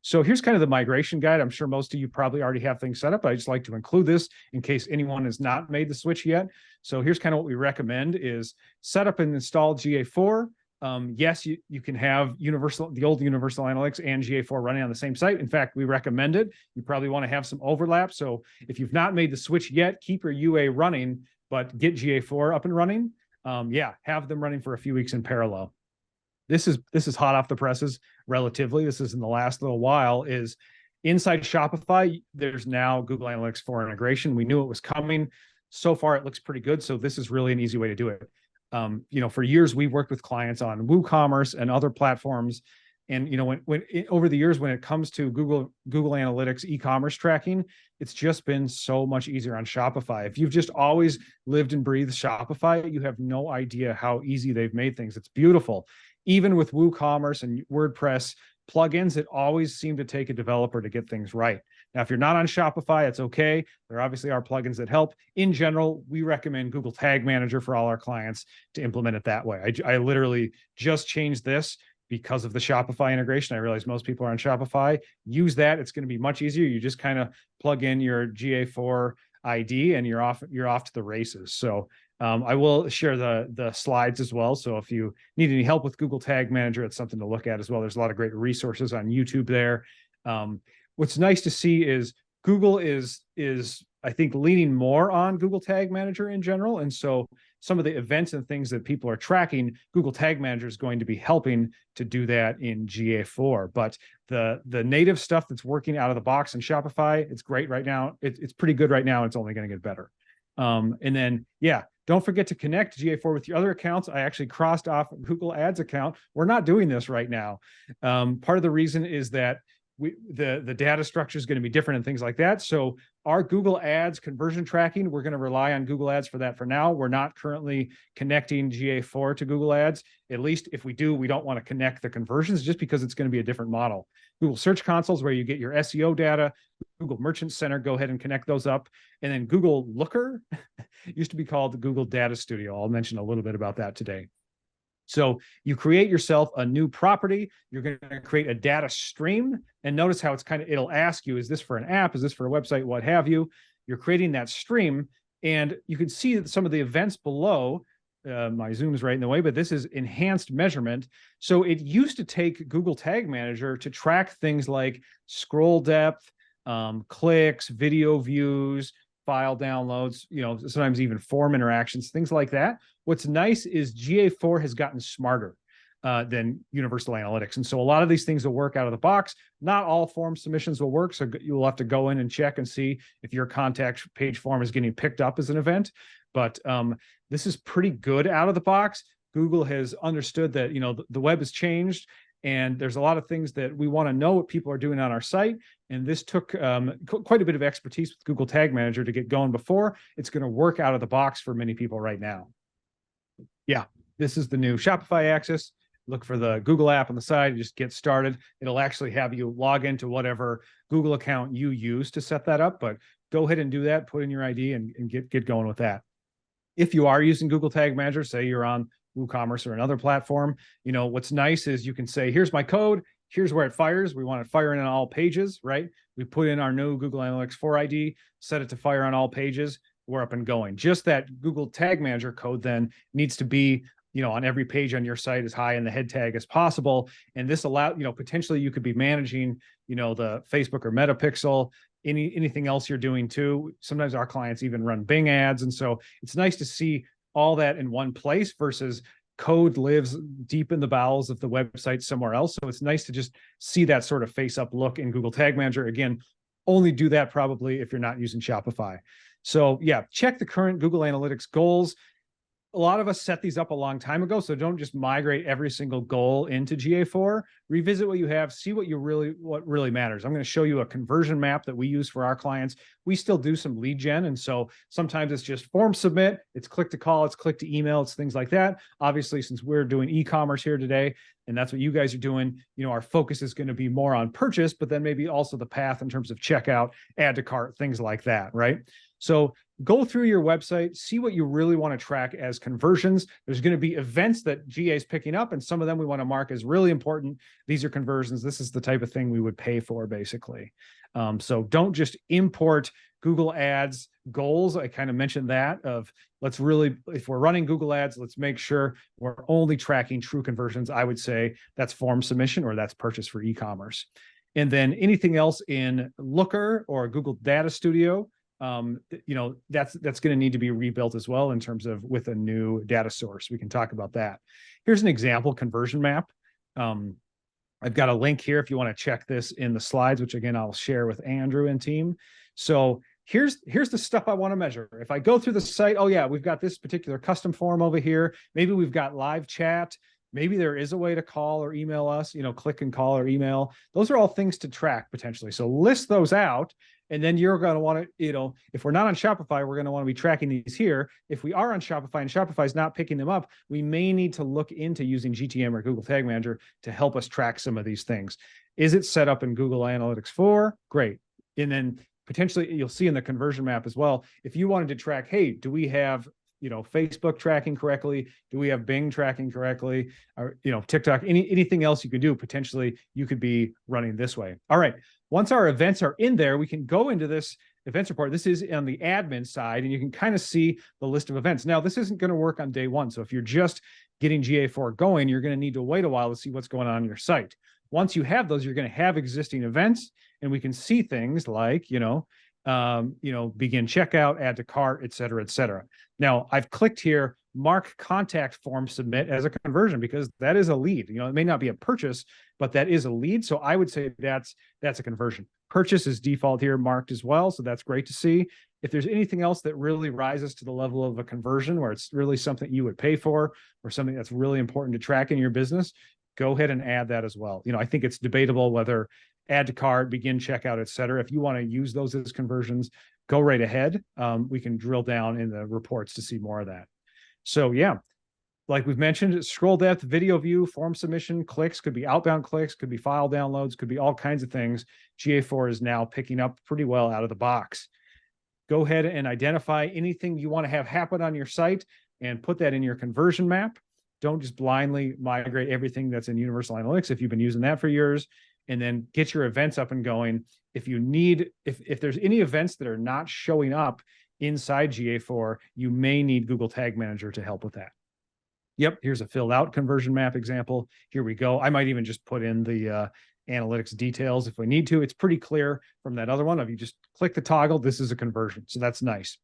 So here's kind of the migration guide. I'm sure most of you probably already have things set up. I just like to include this in case anyone has not made the switch yet. So here's kind of what we recommend is set up and install GA4. Yes, you can have the old Universal Analytics and GA4 running on the same site. In fact, we recommend it. You probably want to have some overlap. So if you've not made the switch yet, keep your UA running, but get GA4 up and running. Have them running for a few weeks in parallel. This is hot off the presses relatively. This is in the last little while is inside Shopify. There's now Google Analytics 4 integration. We knew it was coming. So far, it looks pretty good. So this is really an easy way to do it. For years, we've worked with clients on WooCommerce and other platforms. And, over the years, when it comes to Google Analytics e-commerce tracking, it's just been so much easier on Shopify. If you've just always lived and breathed Shopify, you have no idea how easy they've made things. It's beautiful. Even with WooCommerce and WordPress plugins, it always seemed to take a developer to get things right. Now, if you're not on Shopify, it's okay. There obviously are plugins that help. In general, we recommend Google Tag Manager for all our clients to implement it that way. I literally just changed this because of the Shopify integration. I realize most people are on Shopify. Use that. It's going to be much easier. You just kind of plug in your GA4 ID and you're off to the races. So I will share the slides as well. So if you need any help with Google Tag Manager, it's something to look at as well. There's a lot of great resources on YouTube there. What's nice to see is Google is I think leaning more on Google Tag Manager in general. And so some of the events and things that people are tracking, Google Tag Manager is going to be helping to do that in GA4. But the native stuff that's working out of the box in Shopify, it's great right now. It's pretty good right now. It's only going to get better. And then, don't forget to connect GA4 with your other accounts. I actually crossed off Google Ads account. We're not doing this right now. Part of the reason is that the data structure is going to be different and things like that. So our Google Ads conversion tracking, we're going to rely on Google Ads for that for now. We're not currently connecting GA4 to Google Ads. At least if we do, we don't want to connect the conversions just because it's going to be a different model. Google Search Console is where you get your SEO data. Google Merchant Center, go ahead and connect those up. And then Google Looker used to be called the Google Data Studio. I'll mention a little bit about that today. So you create yourself a new property. You're going to create a data stream. And notice how it'll ask you, is this for an app? Is this for a website? What have you? You're creating that stream. And you can see some of the events below. My zoom is right in the way, but this is enhanced measurement. So it used to take Google Tag Manager to track things like scroll depth, clicks, video views, file downloads, sometimes even form interactions, things like that. What's nice is GA4 has gotten smarter than Universal Analytics. And so a lot of these things will work out of the box. Not all form submissions will work. So you'll have to go in and check and see if your contact page form is getting picked up as an event. But this is pretty good out of the box. Google has understood that, the web has changed. And there's a lot of things that we want to know what people are doing on our site. And this took quite a bit of expertise with Google Tag Manager to get going before. It's going to work out of the box for many people right now. This is the new Shopify access. Look for the Google app on the side. You just get started. It'll actually have you log into whatever Google account you use to set that up. But go ahead and do that. Put in your ID and get going with that. If you are using Google Tag Manager, say you're on WooCommerce or another platform, what's nice is you can say, here's my code, here's where it fires. We want it firing on all pages, right? We put in our new Google Analytics 4 ID, set it to fire on all pages, we're up and going. Just that Google Tag Manager code then needs to be, on every page on your site as high in the head tag as possible. And this potentially you could be managing, the Facebook or Meta pixel, anything else you're doing too. Sometimes our clients even run Bing ads. And so it's nice to see all that in one place versus code lives deep in the bowels of the website somewhere else. So it's nice to just see that sort of face-up look in Google Tag Manager. Again, only do that probably if you're not using Shopify. So check the current Google Analytics goals. A lot of us set these up a long time ago, so don't just migrate every single goal into GA4. Revisit what you have, see what really matters. I'm going to show you a conversion map that we use for our clients. we still do some lead gen. And so sometimes it's just form submit, it's click to call, it's click to email, it's things like that. Obviously, since we're doing e-commerce here today, and that's what you guys are doing, our focus is going to be more on purchase, but then maybe also the path in terms of checkout, add to cart, things like that, right? So go through your website, see what you really want to track as conversions. There's going to be events that GA is picking up, and some of them we want to mark as really important. These are conversions. This is the type of thing we would pay for, basically. So don't just import Google Ads goals. I kind of mentioned that of let's really, if we're running Google Ads, let's make sure we're only tracking true conversions. I would say that's form submission or that's purchase for e-commerce. And then anything else in Looker or Google Data Studio, that's going to need to be rebuilt as well in terms of with a new data source. We can talk about that. Here's an example conversion map. I've got a link here if you want to check this in the slides, which again, I'll share with Andrew and team. So here's the stuff I want to measure. If I go through the site, oh yeah, we've got this particular custom form over here. Maybe we've got live chat. Maybe there is a way to call or email us, click and call or email. Those are all things to track potentially. So list those out. And then you're going to want to, if we're not on Shopify, we're going to want to be tracking these here. If we are on Shopify and Shopify is not picking them up, we may need to look into using GTM or Google Tag Manager to help us track some of these things. Is it set up in Google Analytics 4? Great. And then potentially you'll see in the conversion map as well, if you wanted to track, hey, do we have Facebook tracking correctly? Do we have Bing tracking correctly? Or, TikTok, anything else you could do, potentially you could be running this way. All right. Once our events are in there, we can go into this events report. This is on the admin side, and you can kind of see the list of events. Now, this isn't going to work on day one. So if you're just getting GA4 going, you're going to need to wait a while to see what's going on your site. Once you have those, you're going to have existing events, and we can see things like, begin checkout, add to cart, et cetera, et cetera. Now, I've clicked here, mark contact form submit as a conversion because that is a lead. It may not be a purchase, but that is a lead. So I would say that's a conversion. Purchase is default here marked as well. So that's great to see. If there's anything else that really rises to the level of a conversion where it's really something you would pay for or something that's really important to track in your business, go ahead and add that as well. I think it's debatable whether add to cart, begin checkout, et cetera. If you want to use those as conversions, go right ahead. We can drill down in the reports to see more of that. So yeah, like we've mentioned, scroll depth, video view, form submission, clicks, could be outbound clicks, could be file downloads, could be all kinds of things. GA4 is now picking up pretty well out of the box. Go ahead and identify anything you want to have happen on your site and put that in your conversion map. Don't just blindly migrate everything that's in Universal Analytics if you've been using that for years, and then get your events up and going. If you need, if there's any events that are not showing up inside GA4, you may need Google Tag Manager to help with that. Yep, here's a filled out conversion map example. Here we go. I might even just put in the analytics details if we need to. It's pretty clear from that other one. If you just click the toggle, this is a conversion. So that's nice.